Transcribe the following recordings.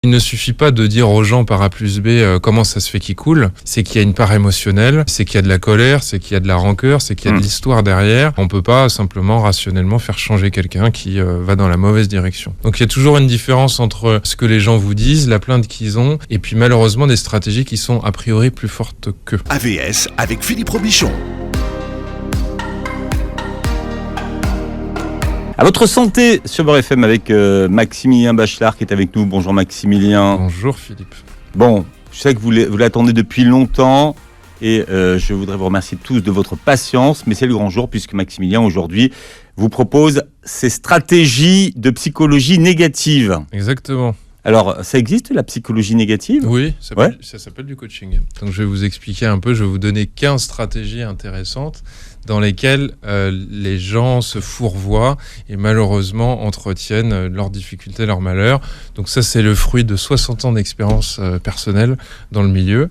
Il ne suffit pas de dire aux gens par A plus B comment ça se fait qu'ils coulent. C'est qu'il y a une part émotionnelle, c'est qu'il y a de la colère, c'est qu'il y a de la rancœur, c'est qu'il y a de l'histoire derrière. On peut pas simplement rationnellement faire changer quelqu'un qui va dans la mauvaise direction. Donc il y a toujours une différence entre ce que les gens vous disent, la plainte qu'ils ont, et puis malheureusement des stratégies qui sont a priori plus fortes qu'eux. AVS avec Philippe Robichon. À votre santé sur Beurre FM avec Maximilien Bachelard qui est avec nous. Bonjour Maximilien. Bonjour Philippe. Bon, je sais que vous l'attendez depuis longtemps et je voudrais vous remercier tous de votre patience, mais c'est le grand jour puisque Maximilien aujourd'hui vous propose ses stratégies de psychologie négative. Exactement. Alors, ça existe la psychologie négative ? Oui, ça s'appelle du coaching. Donc je vais vous expliquer un peu, je vais vous donner 15 stratégies intéressantes dans lesquelles les gens se fourvoient et malheureusement entretiennent leurs difficultés, leurs malheurs. Donc ça, c'est le fruit de 60 ans d'expérience personnelle dans le milieu.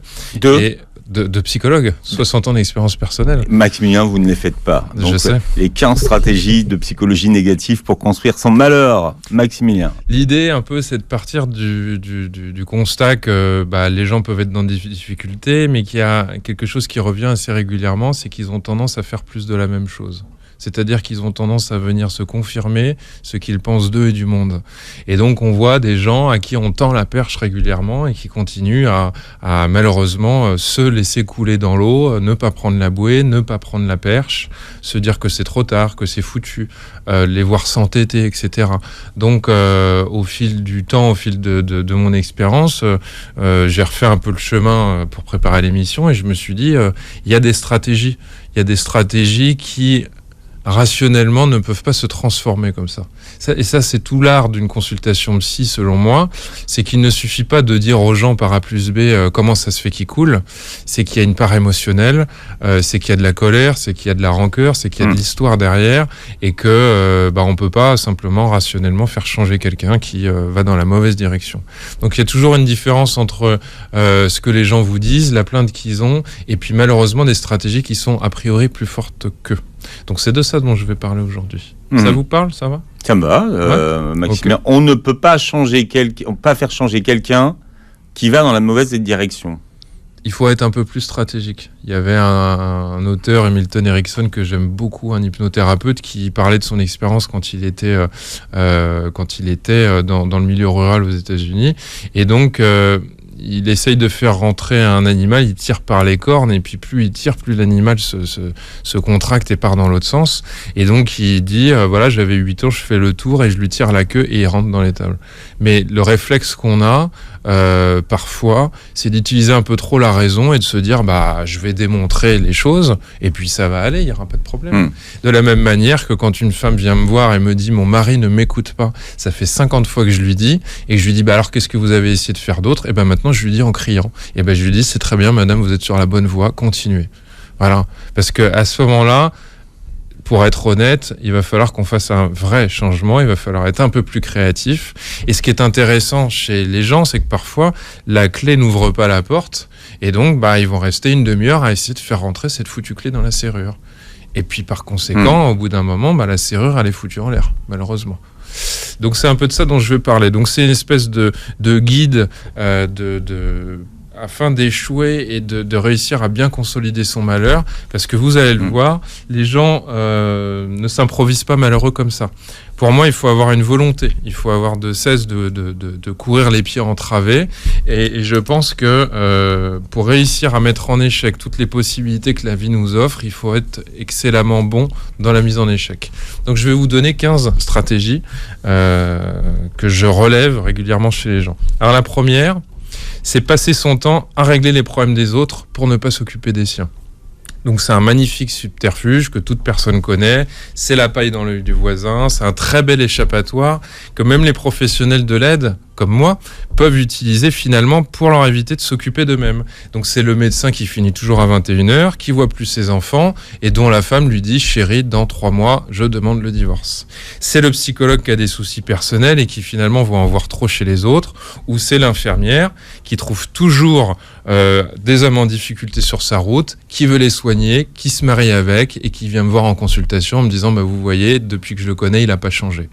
De psychologue, 60 ans d'expérience personnelle. Maximilien, vous ne les faites pas. Donc, je sais. Les 15 stratégies de psychologie négative pour construire son malheur. Maximilien. L'idée, un peu, c'est de partir du constat que les gens peuvent être dans des difficultés, mais qu'il y a quelque chose qui revient assez régulièrement, c'est qu'ils ont tendance à faire plus de la même chose. C'est-à-dire qu'ils ont tendance à venir se confirmer ce qu'ils pensent d'eux et du monde. Et donc on voit des gens à qui on tend la perche régulièrement et qui continuent à malheureusement se laisser couler dans l'eau, ne pas prendre la bouée, ne pas prendre la perche, se dire que c'est trop tard, que c'est foutu, les voir s'entêter, etc. Donc au fil du temps, au fil de mon expérience, j'ai refait un peu le chemin pour préparer l'émission et je me suis dit, il y a des stratégies. Il y a des stratégies qui rationnellement ne peuvent pas se transformer comme ça. Et ça, c'est tout l'art d'une consultation psy, selon moi. C'est qu'il ne suffit pas de dire aux gens par A plus B comment ça se fait qu'ils coulent. C'est qu'il y a une part émotionnelle, c'est qu'il y a de la colère, c'est qu'il y a de la rancœur, c'est qu'il y a de l'histoire derrière, et que on peut pas simplement rationnellement faire changer quelqu'un qui va dans la mauvaise direction. Donc il y a toujours une différence entre ce que les gens vous disent, la plainte qu'ils ont, et puis malheureusement des stratégies qui sont a priori plus fortes qu'eux. Donc c'est de ça dont je vais parler aujourd'hui. Ça vous parle, ça va ? Ça me va, Maximilien. Okay. On ne peut pas faire changer quelqu'un qui va dans la mauvaise direction. Il faut être un peu plus stratégique. Il y avait un auteur, Milton Erickson, que j'aime beaucoup, un hypnothérapeute, qui parlait de son expérience quand il était dans le milieu rural aux États-Unis. Et donc il essaye de faire rentrer un animal, il tire par les cornes, et puis plus il tire, plus l'animal se contracte et part dans l'autre sens. Et donc il dit, j'avais 8 ans, je fais le tour et je lui tire la queue et il rentre dans l'étable. Mais le réflexe qu'on a, parfois, c'est d'utiliser un peu trop la raison et de se dire, je vais démontrer les choses, et puis ça va aller, il n'y aura pas de problème. De la même manière que quand une femme vient me voir et me dit, mon mari ne m'écoute pas, ça fait 50 fois que je lui dis, et je lui dis, alors qu'est-ce que vous avez essayé de faire d'autre ? Et maintenant, je lui dis en criant. Et je lui dis, c'est très bien, madame, vous êtes sur la bonne voie, continuez. Voilà. Parce que à ce moment-là, pour être honnête, il va falloir qu'on fasse un vrai changement, il va falloir être un peu plus créatif. Et ce qui est intéressant chez les gens, c'est que parfois, la clé n'ouvre pas la porte, et donc, ils vont rester une demi-heure à essayer de faire rentrer cette foutue clé dans la serrure. Et puis, par conséquent, au bout d'un moment, la serrure, elle est foutue en l'air, malheureusement. Donc c'est un peu de ça dont je vais parler. Donc c'est une espèce de guide afin d'échouer et de réussir à bien consolider son malheur, parce que vous allez le voir, les gens ne s'improvisent pas malheureux comme ça. Pour moi, il faut avoir une volonté, il faut avoir de cesse de courir les pieds entravés, et je pense que pour réussir à mettre en échec toutes les possibilités que la vie nous offre, il faut être excellemment bon dans la mise en échec. Donc je vais vous donner 15 stratégies que je relève régulièrement chez les gens. Alors la première, c'est passer son temps à régler les problèmes des autres pour ne pas s'occuper des siens. Donc c'est un magnifique subterfuge que toute personne connaît, c'est la paille dans l'œil du voisin, c'est un très bel échappatoire que même les professionnels de l'aide, comme moi, peuvent utiliser finalement pour leur éviter de s'occuper d'eux-mêmes. Donc c'est le médecin qui finit toujours à 21h, qui voit plus ses enfants et dont la femme lui dit « Chérie, dans 3 mois, je demande le divorce ». C'est le psychologue qui a des soucis personnels et qui finalement va en voir trop chez les autres, ou c'est l'infirmière qui trouve toujours des hommes en difficulté sur sa route, qui veut les soigner, qui se marie avec et qui vient me voir en consultation en me disant « Vous voyez, depuis que je le connais, il n'a pas changé ».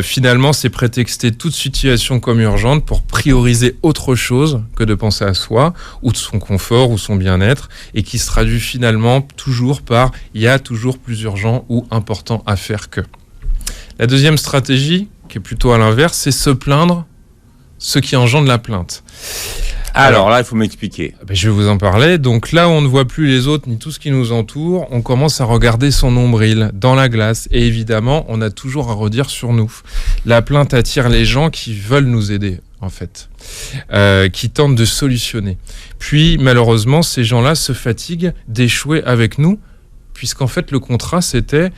Finalement, c'est prétexter toute situation comme urgente pour prioriser autre chose que de penser à soi, ou de son confort, ou son bien-être, et qui se traduit finalement toujours par « il y a toujours plus urgent ou important à faire que ». La deuxième stratégie, qui est plutôt à l'inverse, c'est se plaindre, ce qui engendre la plainte. Alors là, il faut m'expliquer. Je vais vous en parler. Donc là où on ne voit plus les autres ni tout ce qui nous entoure, on commence à regarder son nombril dans la glace. Et évidemment, on a toujours à redire sur nous. La plainte attire les gens qui veulent nous aider, en fait, qui tentent de solutionner. Puis, malheureusement, ces gens-là se fatiguent d'échouer avec nous, puisqu'en fait, le contrat, c'était...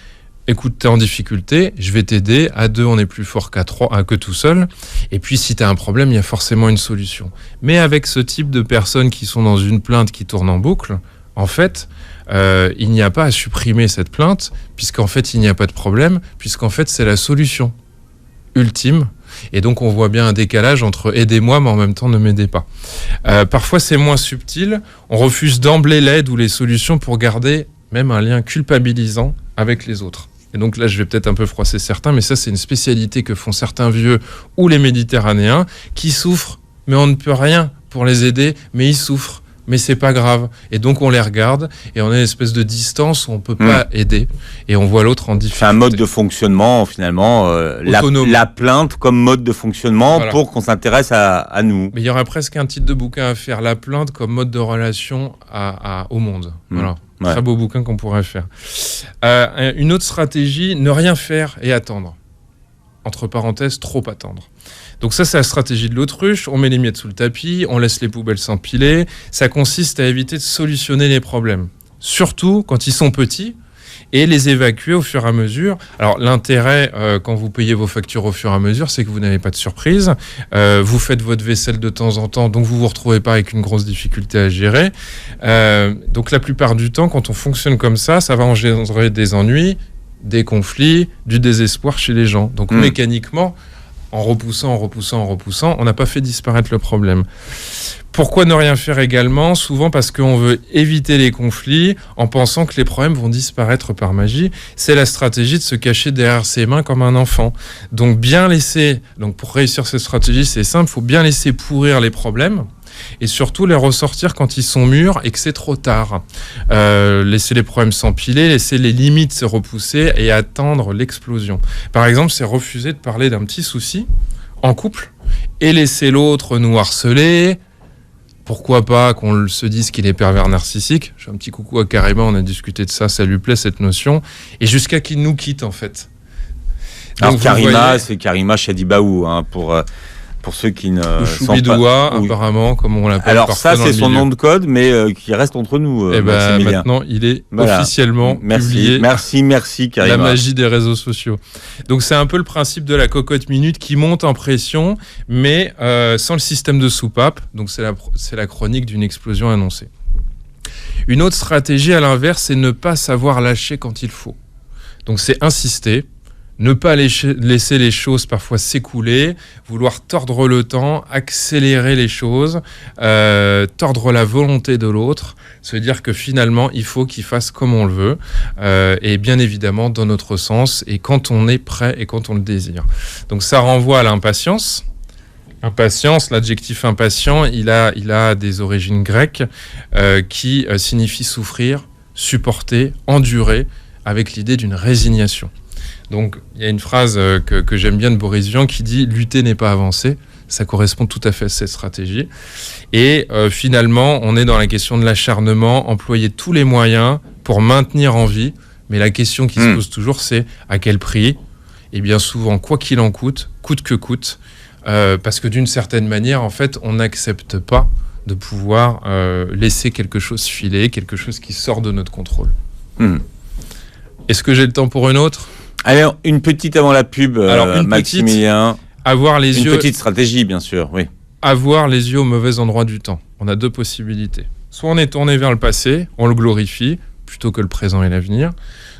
Écoute, t'es en difficulté, je vais t'aider. À deux, on est plus fort qu'à trois, que tout seul. Et puis, si t'as un problème, il y a forcément une solution. Mais avec ce type de personnes qui sont dans une plainte qui tourne en boucle, en fait, il n'y a pas à supprimer cette plainte, puisqu'en fait, il n'y a pas de problème, puisqu'en fait, c'est la solution ultime. Et donc, on voit bien un décalage entre aidez-moi, mais en même temps, ne m'aidez pas. Parfois, c'est moins subtil. On refuse d'emblée l'aide ou les solutions pour garder même un lien culpabilisant avec les autres. Et donc là, je vais peut-être un peu froisser certains, mais ça, c'est une spécialité que font certains vieux ou les Méditerranéens qui souffrent, mais on ne peut rien pour les aider, mais ils souffrent, mais c'est pas grave. Et donc, on les regarde et on a une espèce de distance où on peut pas aider et on voit l'autre en difficulté. C'est un mode de fonctionnement, finalement, la plainte comme mode de fonctionnement pour qu'on s'intéresse à nous. Mais il y aurait presque un titre de bouquin à faire, la plainte comme mode de relation au monde. Voilà. Très beau bouquin qu'on pourrait faire. Une autre stratégie, ne rien faire et attendre. Entre parenthèses, trop attendre. Donc ça, c'est la stratégie de l'autruche. On met les miettes sous le tapis, on laisse les poubelles s'empiler. Ça consiste à éviter de solutionner les problèmes. Surtout quand ils sont petits, et les évacuer au fur et à mesure. Alors l'intérêt, quand vous payez vos factures au fur et à mesure, c'est que vous n'avez pas de surprise. Vous faites votre vaisselle de temps en temps, donc vous vous retrouvez pas avec une grosse difficulté à gérer. Donc la plupart du temps, quand on fonctionne comme ça va engendrer des ennuis, des conflits, du désespoir chez les gens. Donc mécaniquement, en repoussant, on n'a pas fait disparaître le problème. Pourquoi ne rien faire également ? Souvent parce qu'on veut éviter les conflits en pensant que les problèmes vont disparaître par magie. C'est la stratégie de se cacher derrière ses mains comme un enfant. Donc pour réussir cette stratégie, c'est simple, il faut bien laisser pourrir les problèmes et surtout les ressortir quand ils sont mûrs et que c'est trop tard. Laisser les problèmes s'empiler, laisser les limites se repousser et attendre l'explosion. Par exemple, c'est refuser de parler d'un petit souci en couple et laisser l'autre nous harceler. Pourquoi pas qu'on se dise qu'il est pervers narcissique. Je fais un petit coucou à Karima, on a discuté de ça, ça lui plaît cette notion. Et jusqu'à qu'il nous quitte en fait. Donc, alors Karima, c'est Karima Chadibaou, pour ceux qui ne sont pas... apparemment, comme on l'appelle. Alors ça, c'est son nom de code, mais qui reste entre nous. Maintenant, il est officiellement publié. Merci, Karima. La magie des réseaux sociaux. Donc, c'est un peu le principe de la cocotte minute qui monte en pression, mais sans le système de soupape. Donc, c'est la chronique d'une explosion annoncée. Une autre stratégie, à l'inverse, c'est ne pas savoir lâcher quand il faut. Donc, c'est insister. Ne pas laisser les choses parfois s'écouler, vouloir tordre le temps, accélérer les choses, tordre la volonté de l'autre, se dire que finalement, il faut qu'il fasse comme on le veut, et bien évidemment dans notre sens, et quand on est prêt et quand on le désire. Donc ça renvoie à l'impatience. Impatience, l'adjectif impatient, il a des origines grecques qui signifie souffrir, supporter, endurer, avec l'idée d'une résignation. Donc, il y a une phrase que j'aime bien de Boris Vian qui dit « Lutter n'est pas avancer ». Ça correspond tout à fait à cette stratégie. Et finalement, on est dans la question de l'acharnement, employer tous les moyens pour maintenir en vie. Mais la question qui se pose toujours, c'est à quel prix ? Et bien souvent, quoi qu'il en coûte que coûte. Parce que d'une certaine manière, en fait, on n'accepte pas de pouvoir laisser quelque chose filer, quelque chose qui sort de notre contrôle. Est-ce que j'ai le temps pour une autre ? Alors, une petite avant la pub, Maximilien. Une petite stratégie, bien sûr, oui. Avoir les yeux au mauvais endroit du temps. On a deux possibilités. Soit on est tourné vers le passé, on le glorifie, plutôt que le présent et l'avenir.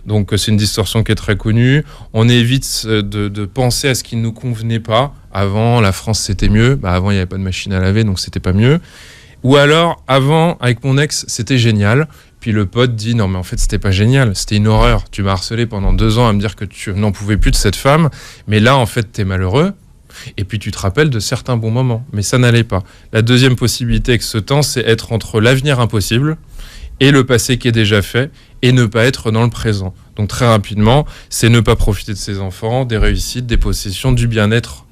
Donc, c'est une distorsion qui est très connue. On évite de penser à ce qui ne nous convenait pas. Avant, la France, c'était mieux. Avant, il n'y avait pas de machine à laver, donc c'était pas mieux. Ou alors, avant, avec mon ex, c'était génial. Puis le pote dit non mais en fait c'était pas génial, c'était une horreur. Tu m'as harcelé pendant 2 ans à me dire que tu n'en pouvais plus de cette femme, mais là en fait t'es malheureux. Et puis tu te rappelles de certains bons moments, mais ça n'allait pas. La deuxième possibilité avec ce temps, c'est être entre l'avenir impossible et le passé qui est déjà fait, et ne pas être dans le présent. Donc très rapidement, c'est ne pas profiter de ses enfants, des réussites, des possessions, du bien-être,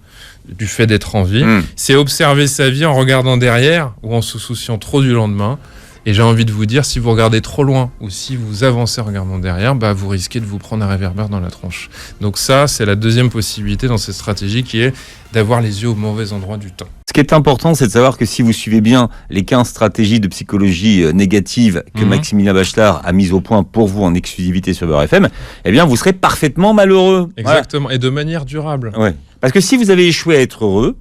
du fait d'être en vie. C'est observer sa vie en regardant derrière ou en se souciant trop du lendemain. Et j'ai envie de vous dire, si vous regardez trop loin ou si vous avancez en regardant derrière, vous risquez de vous prendre un réverbère dans la tronche. Donc ça, c'est la deuxième possibilité dans cette stratégie qui est d'avoir les yeux au mauvais endroit du temps. Ce qui est important, c'est de savoir que si vous suivez bien les 15 stratégies de psychologie négative que Maximilien Bachelard a mises au point pour vous en exclusivité sur Beurre FM, eh bien, vous serez parfaitement malheureux. Exactement, voilà. Et de manière durable. Ouais. Parce que si vous avez échoué à être heureux,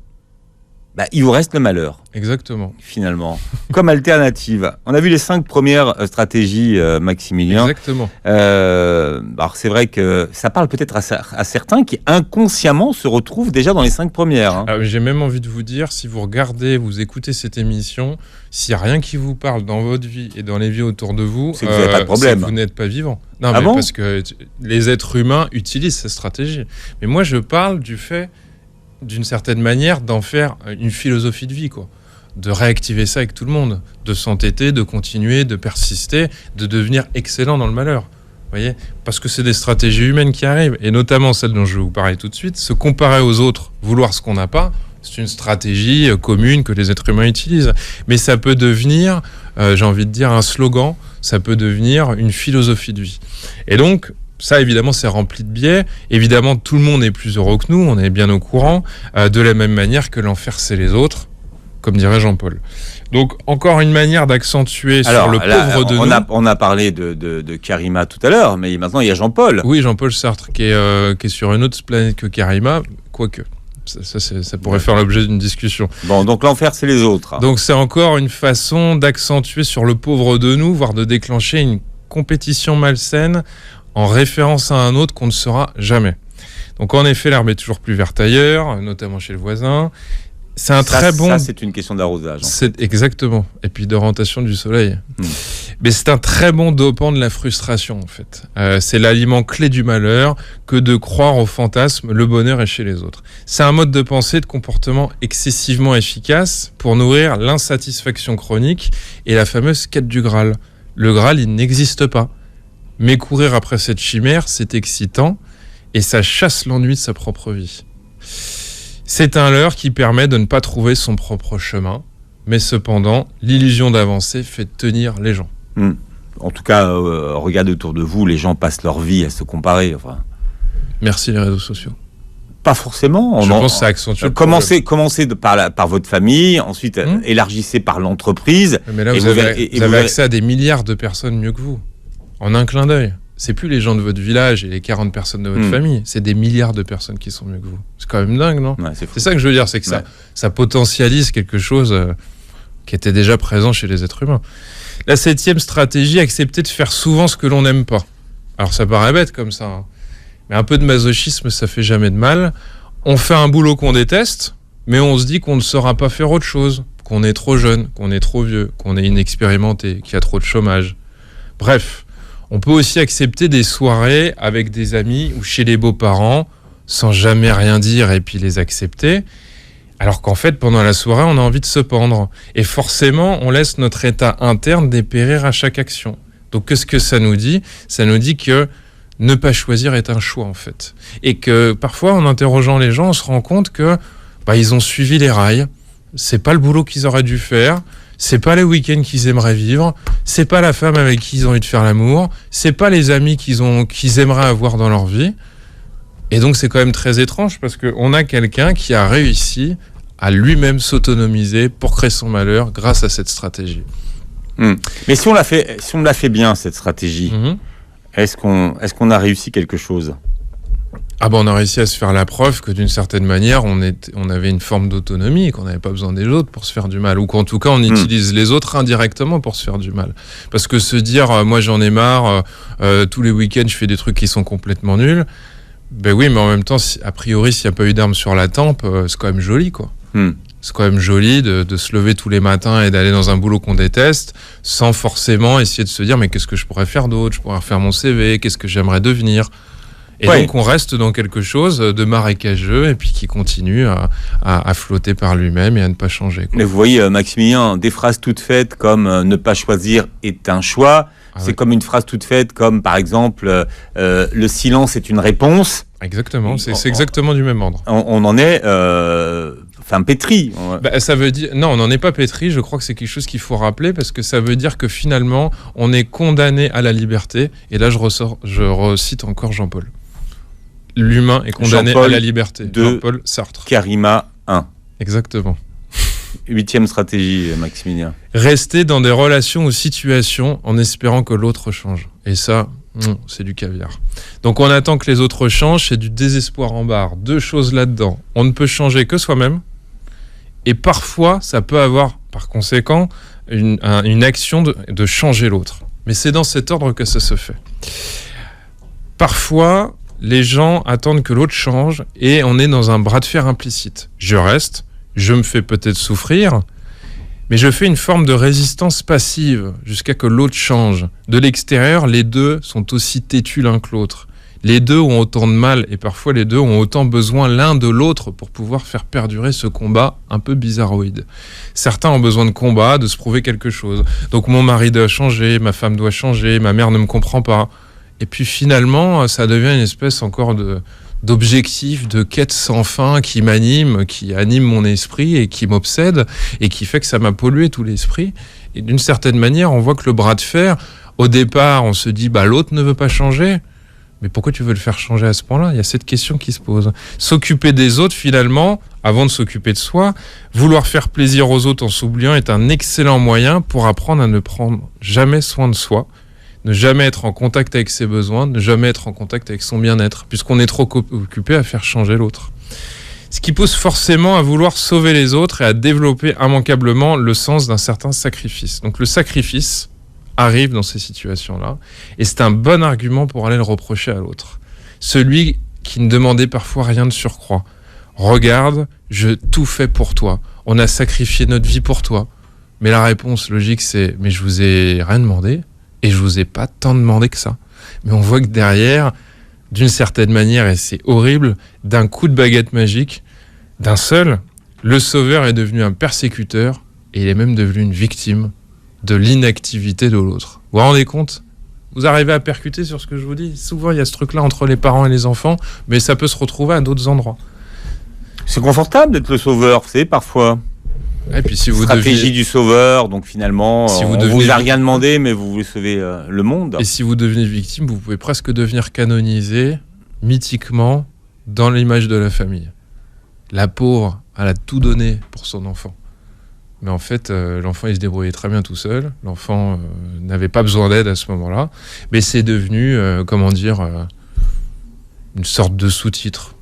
il vous reste le malheur. Exactement. Finalement. Comme alternative. On a vu les 5 premières stratégies, Maximilien. Exactement. Alors c'est vrai que ça parle peut-être à certains qui inconsciemment se retrouvent déjà dans les 5 premières. Hein. Alors, j'ai même envie de vous dire, si vous regardez, vous écoutez cette émission, s'il n'y a rien qui vous parle dans votre vie et dans les vies autour de vous, c'est que vous n'avez pas de problème. Vous n'êtes pas vivant. Non, mais parce que les êtres humains utilisent ces stratégies. Mais moi, je parle du fait, d'une certaine manière, d'en faire une philosophie de vie, quoi. De réactiver ça avec tout le monde, de s'entêter, de continuer, de persister, de devenir excellent dans le malheur. Voyez, parce que c'est des stratégies humaines qui arrivent, et notamment celle dont je vais vous parler tout de suite. Se comparer aux autres, vouloir ce qu'on n'a pas, c'est une stratégie commune que les êtres humains utilisent. Mais ça peut devenir, j'ai envie de dire, un slogan, ça peut devenir une philosophie de vie. Et donc, ça, évidemment, c'est rempli de biais. Évidemment, tout le monde est plus heureux que nous, on est bien au courant, de la même manière que l'enfer, c'est les autres, comme dirait Jean-Paul. Donc, encore une manière d'accentuer sur le pauvre de nous. On a parlé de Karima tout à l'heure, mais maintenant, il y a Jean-Paul. Oui, Jean-Paul Sartre, qui est sur une autre planète que Karima, quoique. Ça pourrait faire l'objet d'une discussion. Bon, donc l'enfer, c'est les autres. Donc, c'est encore une façon d'accentuer sur le pauvre de nous, voire de déclencher une compétition malsaine en référence à un autre qu'on ne sera jamais. Donc en effet, l'herbe est toujours plus verte ailleurs, notamment chez le voisin. C'est un très bon... Ça, c'est une question d'arrosage. C'est exactement. Et puis d'orientation du soleil. Mais c'est un très bon dopant de la frustration, en fait. C'est l'aliment clé du malheur que de croire au fantasme, le bonheur est chez les autres. C'est un mode de pensée, de comportement excessivement efficace pour nourrir l'insatisfaction chronique et la fameuse quête du Graal. Le Graal, il n'existe pas. Mais courir après cette chimère, c'est excitant et ça chasse l'ennui de sa propre vie. C'est un leurre qui permet de ne pas trouver son propre chemin, mais cependant, l'illusion d'avancer fait tenir les gens. En tout cas, regardez autour de vous, les gens passent leur vie à se comparer. Enfin. Merci les réseaux sociaux. Pas forcément. Je pense que ça accentue. Commencez par votre famille, ensuite élargissez par l'entreprise. Mais là, vous avez accès à des milliards de personnes mieux que vous. En un clin d'œil. C'est plus les gens de votre village et les 40 personnes de votre famille. C'est des milliards de personnes qui sont mieux que vous. C'est quand même dingue, non ? C'est ça que je veux dire, c'est que ça potentialise quelque chose qui était déjà présent chez les êtres humains. La 7e stratégie, accepter de faire souvent ce que l'on n'aime pas. Alors ça paraît bête comme ça, hein. Mais un peu de masochisme, ça fait jamais de mal. On fait un boulot qu'on déteste, mais on se dit qu'on ne saura pas faire autre chose, qu'on est trop jeune, qu'on est trop vieux, qu'on est inexpérimenté, qu'il y a trop de chômage. Bref. On peut aussi accepter des soirées avec des amis ou chez les beaux-parents sans jamais rien dire et puis les accepter. Alors qu'en fait, pendant la soirée, on a envie de se pendre. Et forcément, on laisse notre état interne dépérir à chaque action. Donc, qu'est-ce que ça nous dit ? Ça nous dit que ne pas choisir est un choix, en fait. Et que parfois, en interrogeant les gens, on se rend compte que ils ont suivi les rails. C'est pas le boulot qu'ils auraient dû faire. C'est pas les week-ends qu'ils aimeraient vivre, c'est pas la femme avec qui ils ont envie de faire l'amour, c'est pas les amis qu'ils aimeraient avoir dans leur vie. Et donc c'est quand même très étrange parce qu'on a quelqu'un qui a réussi à lui-même s'autonomiser pour créer son malheur grâce à cette stratégie. Mais si on la fait bien, cette stratégie, est-ce qu'on a réussi quelque chose ? On a réussi à se faire la preuve que d'une certaine manière, on avait une forme d'autonomie, qu'on n'avait pas besoin des autres pour se faire du mal, ou qu'en tout cas, on utilise les autres indirectement pour se faire du mal. Parce que se dire, moi j'en ai marre, tous les week-ends je fais des trucs qui sont complètement nuls, oui, mais en même temps, a priori, s'il n'y a pas eu d'armes sur la tempe, c'est quand même joli, quoi. C'est quand même joli de se lever tous les matins et d'aller dans un boulot qu'on déteste, sans forcément essayer de se dire mais qu'est-ce que je pourrais faire d'autre ? Je pourrais refaire mon CV, qu'est-ce que j'aimerais devenir ? Et donc on reste dans quelque chose de marécageux et puis qui continue à flotter par lui-même et à ne pas changer, quoi. Mais vous voyez, Maximilien, des phrases toutes faites comme ne pas choisir est un choix. C'est comme une phrase toute faite comme par exemple le silence est une réponse. Exactement, c'est exactement du même ordre. On en est pétri. Ça veut dire non, on n'en est pas pétri. Je crois que c'est quelque chose qu'il faut rappeler parce que ça veut dire que finalement on est condamné à la liberté. Et là je recite encore Jean-Paul. L'humain est condamné à la liberté. Jean-Paul Sartre. Karima 1. Exactement. 8e stratégie, Maximilien. Rester dans des relations ou situations en espérant que l'autre change. Et ça, c'est du caviar. Donc on attend que les autres changent, c'est du désespoir en barre. 2 choses là-dedans. On ne peut changer que soi-même. Et parfois, ça peut avoir, par conséquent, une action de changer l'autre. Mais c'est dans cet ordre que ça se fait. Parfois, les gens attendent que l'autre change et on est dans un bras de fer implicite. Je reste, je me fais peut-être souffrir, mais je fais une forme de résistance passive jusqu'à que l'autre change. De l'extérieur, les deux sont aussi têtus l'un que l'autre. Les deux ont autant de mal et parfois les deux ont autant besoin l'un de l'autre pour pouvoir faire perdurer ce combat un peu bizarroïde. Certains ont besoin de combat, de se prouver quelque chose. Donc mon mari doit changer, ma femme doit changer, ma mère ne me comprend pas. Et puis finalement, ça devient une espèce encore d'objectif, de quête sans fin qui m'anime, qui anime mon esprit et qui m'obsède et qui fait que ça m'a pollué tout l'esprit. Et d'une certaine manière, on voit que le bras de fer, au départ, on se dit l'autre ne veut pas changer. Mais pourquoi tu veux le faire changer à ce point-là ? Il y a cette question qui se pose. S'occuper des autres, finalement, avant de s'occuper de soi, vouloir faire plaisir aux autres en s'oubliant est un excellent moyen pour apprendre à ne prendre jamais soin de soi, ne jamais être en contact avec ses besoins, ne jamais être en contact avec son bien-être, puisqu'on est trop occupé à faire changer l'autre. Ce qui pousse forcément à vouloir sauver les autres et à développer immanquablement le sens d'un certain sacrifice. Donc le sacrifice arrive dans ces situations-là, et c'est un bon argument pour aller le reprocher à l'autre. Celui qui ne demandait parfois rien de surcroît. Regarde, je tout fais pour toi. On a sacrifié notre vie pour toi. Mais la réponse logique, c'est « mais je vous ai rien demandé ». Et je vous ai pas tant demandé que ça. Mais on voit que derrière, d'une certaine manière, et c'est horrible, d'un coup de baguette magique, d'un seul, le sauveur est devenu un persécuteur et il est même devenu une victime de l'inactivité de l'autre. Vous vous rendez compte ? Vous arrivez à percuter sur ce que je vous dis ? Souvent, il y a ce truc-là entre les parents et les enfants, mais ça peut se retrouver à d'autres endroits. C'est confortable d'être le sauveur, vous savez, parfois. Et puis si vous stratégie du sauveur, donc finalement, si on vous a rien demandé, mais vous voulez sauver le monde. Et si vous devenez victime, vous pouvez presque devenir canonisé, mythiquement, dans l'image de la famille. La pauvre, elle a tout donné pour son enfant. Mais en fait, l'enfant, il se débrouillait très bien tout seul. L'enfant n'avait pas besoin d'aide à ce moment-là. Mais c'est devenu, une sorte de sous-titre.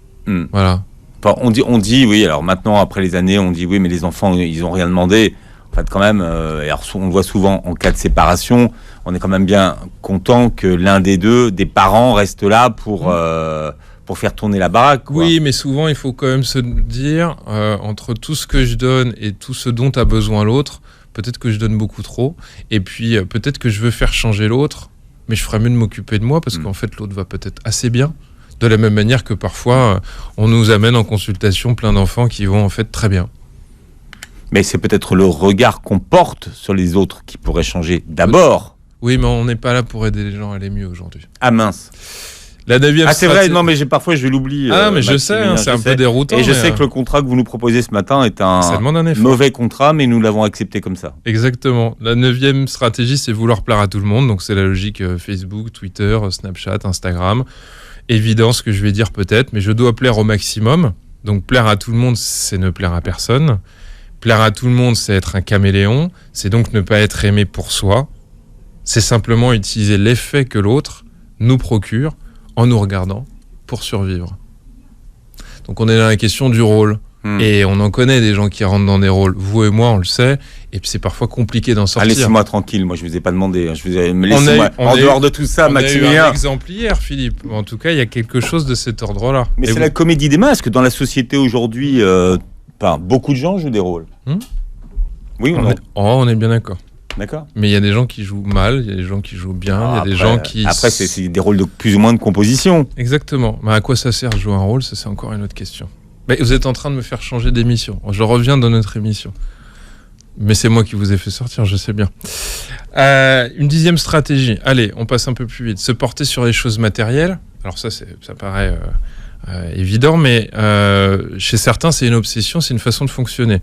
Voilà. Enfin, on dit, oui, alors maintenant, après les années, on dit, oui, mais les enfants, ils n'ont rien demandé. En fait, quand même, alors, on le voit souvent en cas de séparation, on est quand même bien content que l'un des deux, des parents, reste là pour faire tourner la baraque, quoi. Oui, mais souvent, il faut quand même se dire, entre tout ce que je donne et tout ce dont a besoin l'autre, peut-être que je donne beaucoup trop, et puis peut-être que je veux faire changer l'autre, mais je ferais mieux de m'occuper de moi, parce qu'en fait, l'autre va peut-être assez bien. De la même manière que parfois, on nous amène en consultation plein d'enfants qui vont en fait très bien. Mais c'est peut-être le regard qu'on porte sur les autres qui pourrait changer d'abord. Oui, mais on n'est pas là pour aider les gens à aller mieux aujourd'hui. Ah mince. La 9e c'est vrai, non, mais parfois je l'oublie. Mais je sais, c'est un peu déroutant. Et je sais que le contrat que vous nous proposez ce matin est un mauvais contrat, mais nous l'avons accepté comme ça. Exactement. La 9e stratégie, c'est vouloir plaire à tout le monde. Donc c'est la logique Facebook, Twitter, Snapchat, Instagram. Évident ce que je vais dire peut-être, mais je dois plaire au maximum. Donc plaire à tout le monde, c'est ne plaire à personne. Plaire à tout le monde, c'est être un caméléon. C'est donc ne pas être aimé pour soi. C'est simplement utiliser l'effet que l'autre nous procure en nous regardant pour survivre. Donc on est dans la question du rôle. Et on en connaît des gens qui rentrent dans des rôles. Vous et moi, on le sait. Et puis c'est parfois compliqué d'en sortir. Laissez-moi tranquille. Moi, je vous ai pas demandé. Laissez-moi en dehors de tout ça, Maximilien. On a eu un exemple hier, Philippe. En tout cas, il y a quelque chose de cet ordre-là. Mais c'est la comédie des masques. Dans la société aujourd'hui, Enfin, beaucoup de gens jouent des rôles. Oui ou non? On est bien d'accord. D'accord. Mais il y a des gens qui jouent mal, il y a des gens qui jouent bien, il y a des gens qui... Après, c'est des rôles de plus ou moins de composition. Exactement. Mais à quoi ça sert de jouer un rôle? Ça, c'est encore une autre question. Mais vous êtes en train de me faire changer d'émission. Je reviens dans notre émission. Mais c'est moi qui vous ai fait sortir, je sais bien. Une 10e stratégie. Allez, on passe un peu plus vite. Se porter sur les choses matérielles. Alors ça paraît évident, mais chez certains, c'est une obsession, c'est une façon de fonctionner.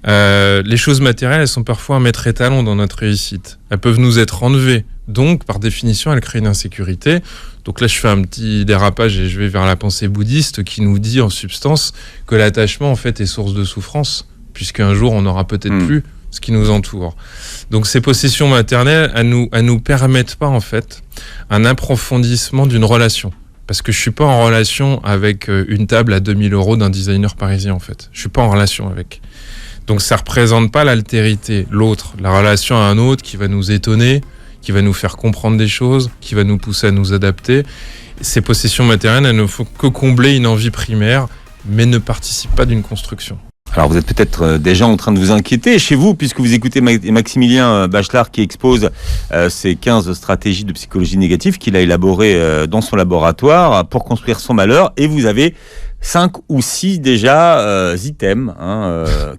Les choses matérielles, elles sont parfois un maître étalon dans notre réussite. Elles peuvent nous être enlevées. Donc, par définition, elles créent une insécurité. Donc là, je fais un petit dérapage et je vais vers la pensée bouddhiste qui nous dit en substance que l'attachement, en fait, est source de souffrance, puisqu'un jour, on n'aura peut-être plus ce qui nous entoure. Donc, ces possessions matérielles, elles nous permettent pas, en fait, un approfondissement d'une relation. Parce que je suis pas en relation avec une table à 2000 € d'un designer parisien, en fait. Je suis pas en relation avec. Donc ça représente pas l'altérité, l'autre, la relation à un autre qui va nous étonner, qui va nous faire comprendre des choses, qui va nous pousser à nous adapter. Ces possessions matérielles, elles ne font que combler une envie primaire, mais ne participent pas d'une construction. Alors vous êtes peut-être déjà en train de vous inquiéter chez vous, puisque vous écoutez Maximilien Bachelard qui expose ces 15 stratégies de psychologie négative qu'il a élaborées dans son laboratoire pour construire son malheur, et vous avez 5 ou 6 déjà items,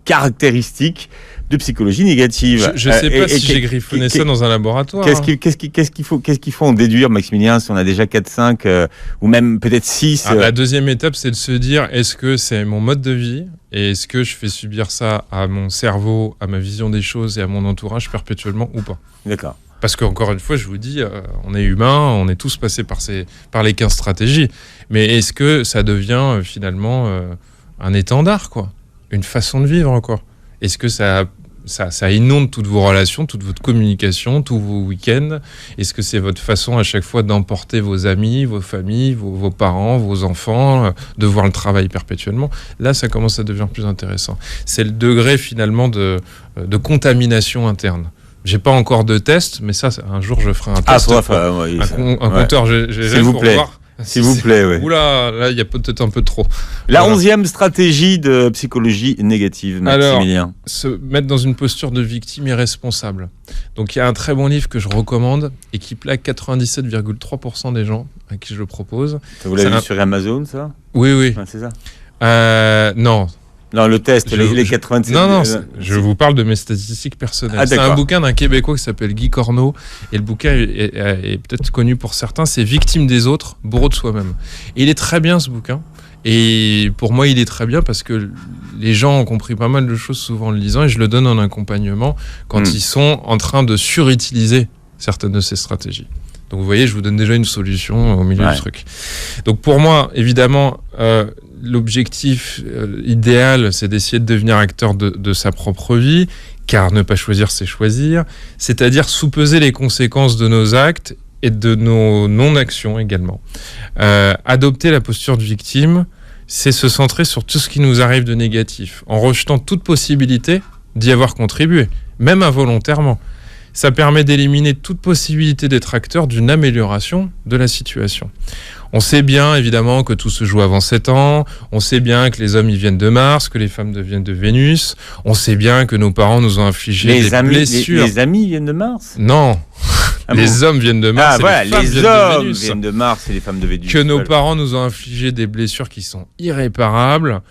caractéristiques de psychologie négative. Je sais pas si j'ai griffonné ça dans un laboratoire. Qu'est-ce qu'il faut en déduire, Maximilien, si on a déjà 4, 5 ou même peut-être 6 La deuxième étape, c'est de se dire, est-ce que c'est mon mode de vie et est-ce que je fais subir ça à mon cerveau, à ma vision des choses et à mon entourage perpétuellement ou pas? D'accord. Parce qu'encore une fois, je vous dis, on est humain, on est tous passés par les 15 stratégies. Mais est-ce que ça devient finalement un étendard, quoi? Une façon de vivre, quoi? Est-ce que ça inonde toutes vos relations, toute votre communication, tous vos week-ends? Est-ce que c'est votre façon à chaque fois d'emporter vos amis, vos familles, vos parents, vos enfants, de voir le travail perpétuellement? Là, ça commence à devenir plus intéressant. C'est le degré finalement de contamination interne. J'ai pas encore de test, mais ça, un jour, je ferai un test. Un compteur, s'il vous plaît. S'il vous plaît, oui. Oula, là, il y a peut-être un peu trop. La 11e stratégie de psychologie négative, Maximilien. Alors, se mettre dans une posture de victime irresponsable. Donc, il y a un très bon livre que je recommande et qui plaque 97,3% des gens à qui je le propose. Vous l'avez vu sur Amazon, ça? Oui. Ouais, c'est ça? Non. Non, le test, les 87... Non, je vous parle de mes statistiques personnelles. C'est un bouquin d'un Québécois qui s'appelle Guy Corneau, et le bouquin est peut-être connu pour certains, c'est Victime des autres, bourreau de soi-même. Et il est très bien, ce bouquin, et pour moi, il est très bien parce que les gens ont compris pas mal de choses souvent en le lisant, et je le donne en accompagnement quand ils sont en train de surutiliser certaines de ces stratégies. Donc vous voyez, je vous donne déjà une solution au milieu du truc. Donc pour moi, évidemment... l'objectif idéal, c'est d'essayer de devenir acteur de sa propre vie, car ne pas choisir, c'est choisir, c'est-à-dire sous-peser les conséquences de nos actes et de nos non-actions également. Adopter la posture de victime, c'est se centrer sur tout ce qui nous arrive de négatif, en rejetant toute possibilité d'y avoir contribué, même involontairement. Ça permet d'éliminer toute possibilité d'être acteur d'une amélioration de la situation. On sait bien, évidemment, que tout se joue avant 7 ans. On sait bien que les hommes, ils viennent de Mars, que les femmes deviennent de Vénus. On sait bien que nos parents nous ont infligé des blessures. Les amis viennent de Mars? Non. Les hommes viennent de Mars et les femmes viennent de Vénus. Viennent de Mars et les femmes de Vénus. Que nos parents nous ont infligé des blessures qui sont irréparables.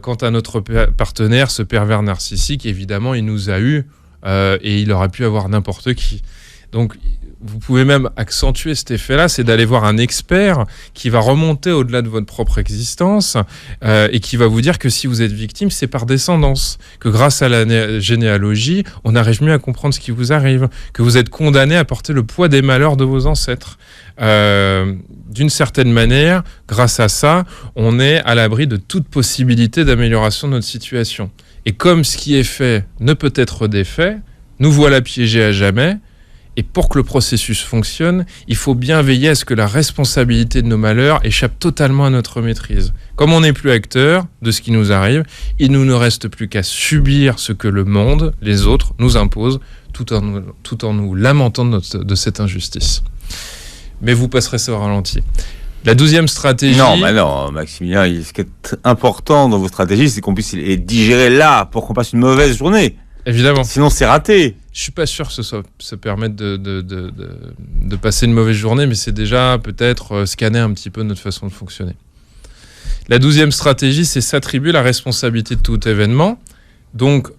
Quant à notre partenaire, ce pervers narcissique, évidemment, il nous a eus et il aurait pu avoir n'importe qui. Donc, vous pouvez même accentuer cet effet-là, c'est d'aller voir un expert qui va remonter au-delà de votre propre existence et qui va vous dire que si vous êtes victime, c'est par descendance, que grâce à la généalogie, on arrive mieux à comprendre ce qui vous arrive, que vous êtes condamné à porter le poids des malheurs de vos ancêtres. D'une certaine manière, grâce à ça, on est à l'abri de toute possibilité d'amélioration de notre situation. Et comme ce qui est fait ne peut être défait, nous voilà piégés à jamais. Et pour que le processus fonctionne, il faut bien veiller à ce que la responsabilité de nos malheurs échappe totalement à notre maîtrise. Comme on n'est plus acteur de ce qui nous arrive, il ne nous reste plus qu'à subir ce que le monde, les autres, nous imposent, tout en nous lamentant de cette injustice. Mais vous passerez ça au ralenti. La 12e stratégie... Non, Maximilien, ce qui est important dans vos stratégies, c'est qu'on puisse les digérer là, pour qu'on passe une mauvaise journée. Évidemment. Sinon, c'est raté. Je suis pas sûr que se permettre de passer une mauvaise journée, mais c'est déjà peut-être scanner un petit peu notre façon de fonctionner. La 12e stratégie, c'est s'attribuer la responsabilité de tout événement. Donc,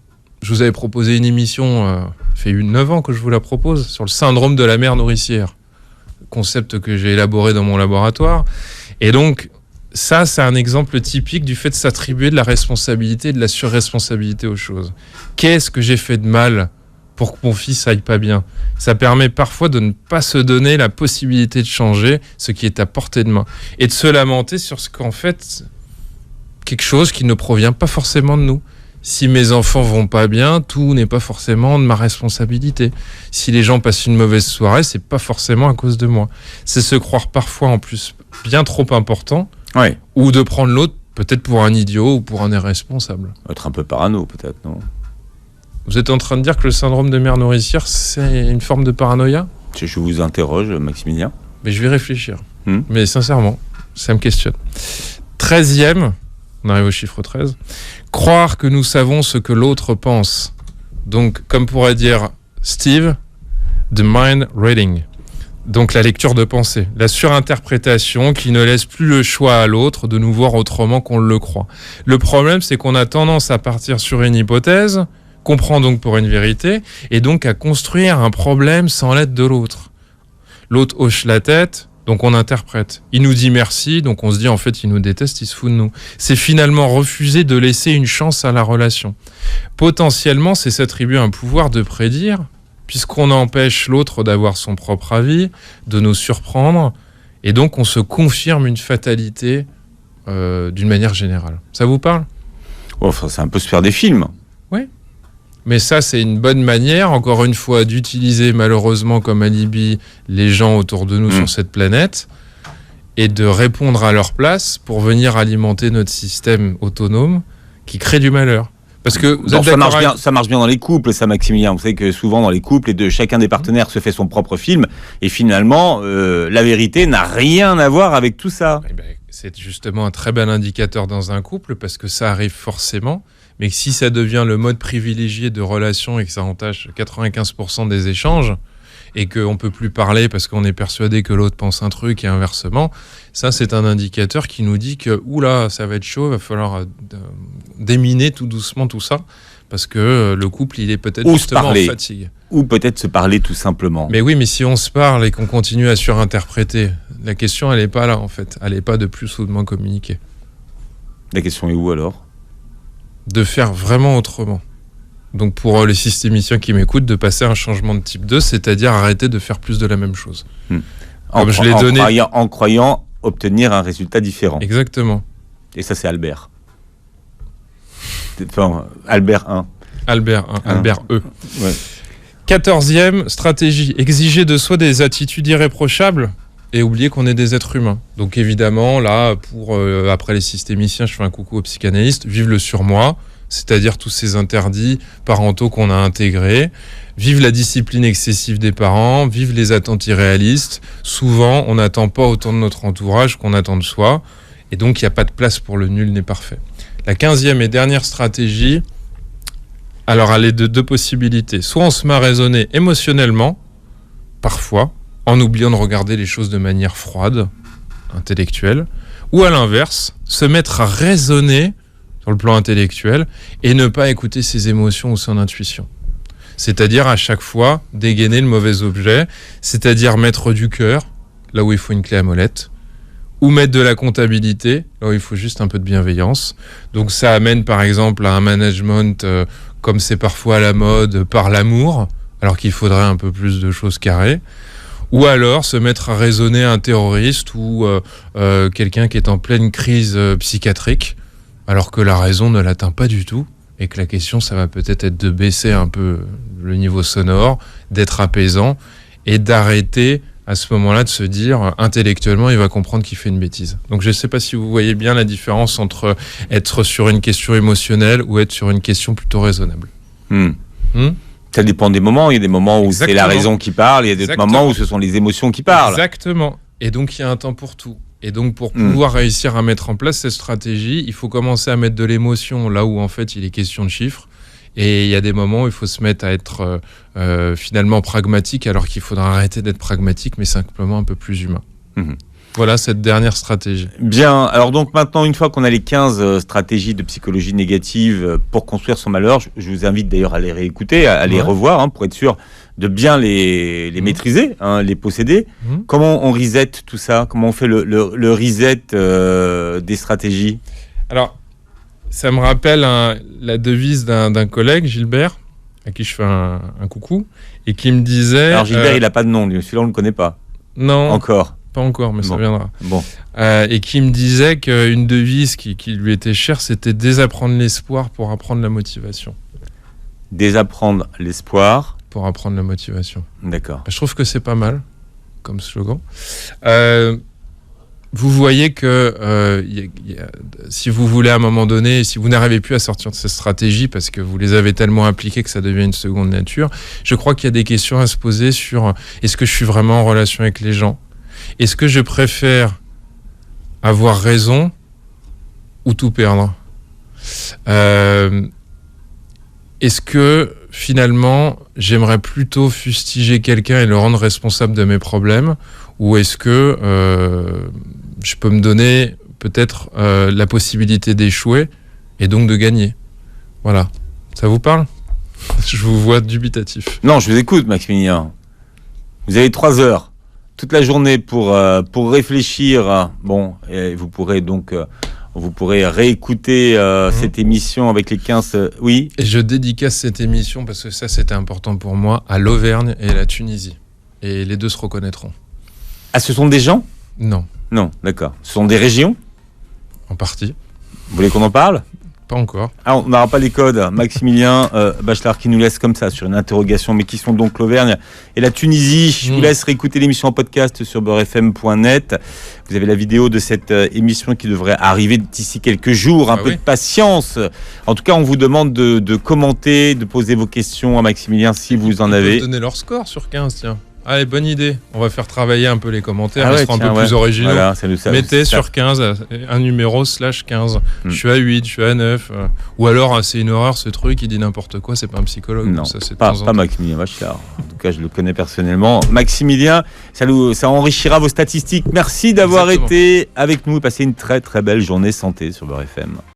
je vous avais proposé une émission, fait 9 ans que je vous la propose, sur le syndrome de la mère nourricière. Concept que j'ai élaboré dans mon laboratoire. Et donc, ça, c'est un exemple typique du fait de s'attribuer de la responsabilité et de la surresponsabilité aux choses. Qu'est-ce que j'ai fait de mal pour que mon fils aille pas bien ? Ça permet parfois de ne pas se donner la possibilité de changer ce qui est à portée de main. Et de se lamenter sur ce qu'en fait, quelque chose qui ne provient pas forcément de nous. Si mes enfants vont pas bien, tout n'est pas forcément de ma responsabilité. Si les gens passent une mauvaise soirée, c'est pas forcément à cause de moi. C'est se croire parfois en plus bien trop important, Ouais. ou de prendre l'autre peut-être pour un idiot ou pour un irresponsable. Être un peu parano, peut-être, non ? Vous êtes en train de dire que le syndrome de mère nourricière, c'est une forme de paranoïa ? Je vous interroge, Maximilien. Mais je vais réfléchir. Mais sincèrement, ça me questionne. 13e, on arrive au chiffre 13. Croire que nous savons ce que l'autre pense. Donc, comme pourrait dire Steve, the mind reading. Donc, la lecture de pensée. La surinterprétation qui ne laisse plus le choix à l'autre de nous voir autrement qu'on le croit. Le problème, c'est qu'on a tendance à partir sur une hypothèse, qu'on prend donc pour une vérité, et donc à construire un problème sans l'aide de l'autre. L'autre hoche la tête, donc on interprète. Il nous dit merci, donc on se dit en fait il nous déteste, il se fout de nous. C'est finalement refuser de laisser une chance à la relation. Potentiellement, c'est s'attribuer un pouvoir de prédire, puisqu'on empêche l'autre d'avoir son propre avis, de nous surprendre, et donc on se confirme une fatalité d'une manière générale. Ça vous parle ? Enfin, c'est un peu se faire des films. Oui. Mais ça, c'est une bonne manière, encore une fois, d'utiliser malheureusement comme alibi les gens autour de nous sur cette planète et de répondre à leur place pour venir alimenter notre système autonome qui crée du malheur. Parce que vous êtes ça marche bien dans les couples, ça, Maximilien. Vous savez que souvent dans les couples, chacun des partenaires se fait son propre film et finalement, la vérité n'a rien à voir avec tout ça. Eh ben, c'est justement un très bel indicateur dans un couple parce que ça arrive forcément. Mais que si ça devient le mode privilégié de relation et que ça entache 95% des échanges et qu'on ne peut plus parler parce qu'on est persuadé que l'autre pense un truc et inversement, ça c'est un indicateur qui nous dit que oula, ça va être chaud, il va falloir déminer tout doucement tout ça parce que le couple il est peut-être justement en fatigue. Ou peut-être se parler tout simplement. Mais oui, mais si on se parle et qu'on continue à surinterpréter, la question elle n'est pas là en fait, elle n'est pas de plus ou de moins communiquer. La question est où alors ? De faire vraiment autrement. Donc pour les systémiciens qui m'écoutent, de passer à un changement de type 2, c'est-à-dire arrêter de faire plus de la même chose. En croyant obtenir un résultat différent. Exactement. Et ça, c'est Albert. Enfin, Albert 1. Albert 1, Albert E. Ouais. 14e stratégie, exiger de soi des attitudes irréprochables et oublier qu'on est des êtres humains. Donc évidemment, là, pour après les systémiciens, je fais un coucou aux psychanalystes, vive le surmoi, c'est-à-dire tous ces interdits parentaux qu'on a intégrés, vive la discipline excessive des parents, vive les attentes irréalistes. Souvent, on n'attend pas autant de notre entourage qu'on attend de soi, et donc il n'y a pas de place pour le nul n'est parfait. La 15e et dernière stratégie, alors elle est de deux possibilités. Soit on se met à raisonner émotionnellement, parfois, en oubliant de regarder les choses de manière froide, intellectuelle, ou à l'inverse, se mettre à raisonner sur le plan intellectuel et ne pas écouter ses émotions ou son intuition. C'est-à-dire à chaque fois dégainer le mauvais objet, c'est-à-dire mettre du cœur là où il faut une clé à molette, ou mettre de la comptabilité là où il faut juste un peu de bienveillance. Donc ça amène par exemple à un management comme c'est parfois à la mode par l'amour, alors qu'il faudrait un peu plus de choses carrées. Ou alors se mettre à raisonner un terroriste ou quelqu'un qui est en pleine crise psychiatrique, alors que la raison ne l'atteint pas du tout, et que la question, ça va peut-être être de baisser un peu le niveau sonore, d'être apaisant, et d'arrêter à ce moment-là de se dire, intellectuellement, il va comprendre qu'il fait une bêtise. Donc je ne sais pas si vous voyez bien la différence entre être sur une question émotionnelle ou être sur une question plutôt raisonnable. Ça dépend des moments. Il y a des moments où c'est la raison qui parle, il y a d'autres moments où ce sont les émotions qui parlent. Exactement. Et donc, il y a un temps pour tout. Et donc, pour pouvoir réussir à mettre en place cette stratégie, il faut commencer à mettre de l'émotion là où, en fait, il est question de chiffres. Et il y a des moments où il faut se mettre à être finalement pragmatique, alors qu'il faudra arrêter d'être pragmatique, mais simplement un peu plus humain. Voilà cette dernière stratégie. Bien, alors donc maintenant, une fois qu'on a les 15 stratégies de psychologie négative pour construire son malheur, je vous invite d'ailleurs à les réécouter, à les revoir, pour être sûr de bien les maîtriser, les posséder. Comment on reset tout ça? Comment on fait le reset des stratégies? Alors, ça me rappelle la devise d'un collègue, Gilbert, à qui je fais un coucou, et qui me disait... Alors Gilbert, il n'a pas de nom, celui-là on ne le connaît pas. Non. Encore. Pas encore, mais ça viendra. Bon. Et qui me disait qu'une devise qui lui était chère, c'était désapprendre l'espoir pour apprendre la motivation. Désapprendre l'espoir pour apprendre la motivation. D'accord. Je trouve que c'est pas mal comme slogan. Vous voyez que si vous voulez à un moment donné, si vous n'arrivez plus à sortir de ces stratégies parce que vous les avez tellement appliquées que ça devient une seconde nature, je crois qu'il y a des questions à se poser sur est-ce que je suis vraiment en relation avec les gens ? Est-ce que je préfère avoir raison ou tout perdre ? Est-ce que finalement j'aimerais plutôt fustiger quelqu'un et le rendre responsable de mes problèmes ? Ou est-ce que je peux me donner peut-être la possibilité d'échouer et donc de gagner ? Voilà. Ça vous parle ? Je vous vois dubitatif. Non, je vous écoute, Maximilien. Vous avez 3 heures toute la journée pour réfléchir. Bon, et vous pourrez donc réécouter cette émission avec les 15... oui. Et je dédicace cette émission, parce que ça, c'était important pour moi, à l'Auvergne et à la Tunisie. Et les deux se reconnaîtront. Ah, ce sont des gens ? Non. Non, d'accord. Ce sont des régions ? En partie. Vous voulez qu'on en parle ? Pas encore. Ah, on n'aura pas les codes. Maximilien Bachelard qui nous laisse comme ça sur une interrogation, mais qui sont donc l'Auvergne et la Tunisie. Je vous laisse réécouter l'émission en podcast sur beurrefm.net. Vous avez la vidéo de cette émission qui devrait arriver d'ici quelques jours. Un peu de patience. En tout cas, on vous demande de commenter, de poser vos questions à Maximilien si vous en avez. Ils peuvent donner leur score sur 15, tiens. Allez, bonne idée. On va faire travailler un peu les commentaires. Ils seront un peu plus originaux. Voilà, mettez sur 15 un numéro /15. Je suis à 8, je suis à 9. Ou alors, c'est une horreur ce truc, il dit n'importe quoi, c'est pas un psychologue. Non, ça, c'est pas Maximilien Bachelard. En tout cas, je le connais personnellement. Maximilien, ça enrichira vos statistiques. Merci d'avoir été avec nous et passez une très très belle journée santé sur Beurre FM.